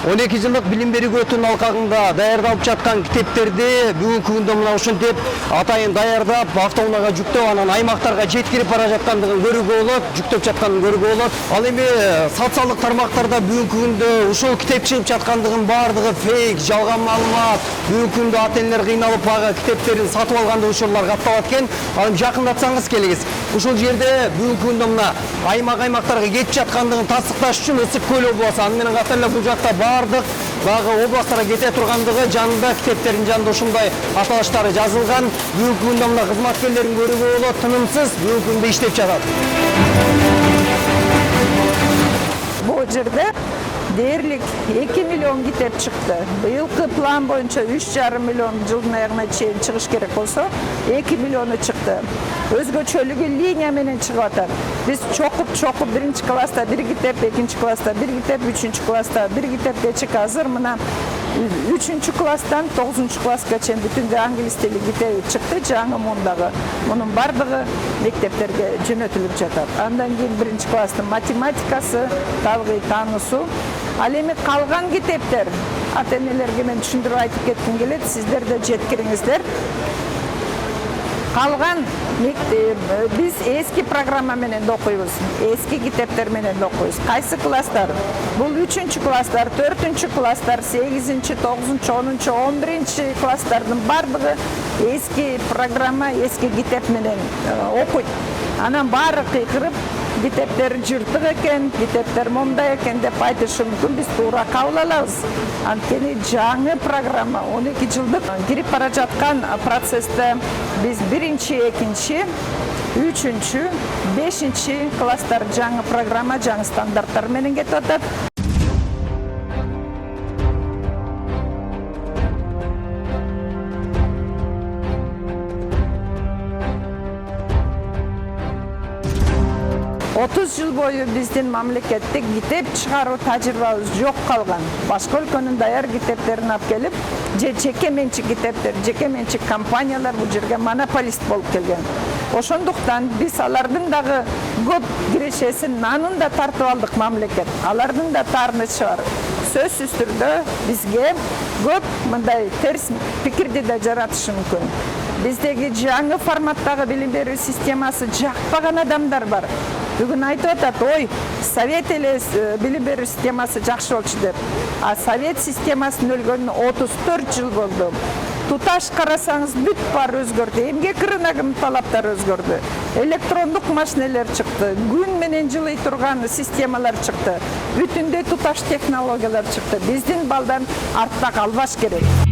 12 жылдык билим берүүгөтүн алкагында даярдалып жаткан китептерди бүгүнкү күндө мына ушинтип атайын даярдап автоунаага жүктөп анан аймактарга жеткирип бара жаткандыгын көрүүгө болот, жүктөп жатканын көрүүгө болот. Ал эми социалдык тармактарда бүгүнкү күндө ушул китеп чыгып жаткандыгын баардыгы фейк, жалган маалымат. Бүгүнкү күндө ата-энелер кыйналып ага китептерин сатып алганда ошолор катталат экен. Ал эми жакындатсаңыз келиңиз. Ушул жерде бүгүнкү күндө мына аймактарга кетип жаткандыгын тастыкташ үчүн Ысык көл областы, аны менен катар эле бул жакта бардык багы областтарга кете тургандыгы жанында китептердин жанында ушундай аталыштары жазылган. Бүгүнкү күндө мына кызматкерлерин көрүүгө болот, тынымсыз бүгүнкү күндө иштеп жатат. Бул жерде дээрлик 2 миллион китеп чыкты. Быйылкы план боюнча 3,5 миллион жылдын аягына чейин чыгыш керек болсо 2 миллиону чыкты. Өзгөчөлүгү линия менен чыгып атат. Биз чокуп биринчи класста бир китеп, экинчи класста бир китеп, үчүнчү класста бир китепке чык. Азыр мына 3-класстан 9-класска чейин бүтүндөй англис тили китеби чыкты, жаңы мундагы. Мунун бардыгы мектептерге жөнөтүлүп жатат. Андан кийин 1-класстын математикасы, табигый таануусу. Ал эми калган китептер ата-энелерге мен түшүндүрүп айтып кетким келет, сиздер да жеткириңиздер. Калган биз эски программа менен окуйбуз, эски китептер менен окуйбуз. Кайсы класстар? Бул 3-класстар, 4-класстар, 8-9, 10, 11 класстардын бардыгы эски программа, эски китеп менен окуйт. Анан баары кыйкырып, китептер жыртык экен, китептер момундай экен деп айтышы мүмкүн. Биз туура кабыл алабыз. Анткени жаңы программа 12 жылдык кирип бара жаткан процессте биз 1-2, 3, 5 класстар жаңы программа, жаңы стандарттар менен кетип атат. Жыл бою биздин мамлекеттик китеп чыгаруу тажрыйбабыз жок калган. Башка өлкөнүн даяр китептерин алып келип, жеке менчик китептер, жеке менчик компаниялар бул жерге монополист болуп келген. Ошондуктан биз алардын дагы көп кирешесин, нанын да тартып алдык мамлекет. Алардын да таарынышы бар. Сөзсүз түрдө бизге көп мындай терс пикирди да жаратышы мүмкүн. Биздеги жаңы форматтагы билим берүү системасы жакпаган адамдар бар. Бүгүн айтып атат, ой, совет эле билим берүү системасы жакшы болчу деп. А совет системасынын өлгөнүнө 34 жыл болду. Туташ карасаңыз бүт бар өзгөрдү. Эмгек рыногунун талаптары өзгөрдү. Электрондук машинелер чыкты. Күн менен жылый турган системалар чыкты. Бүтүндөй туташ технологиялар чыкты. Биздин балдан артта калбаш керек.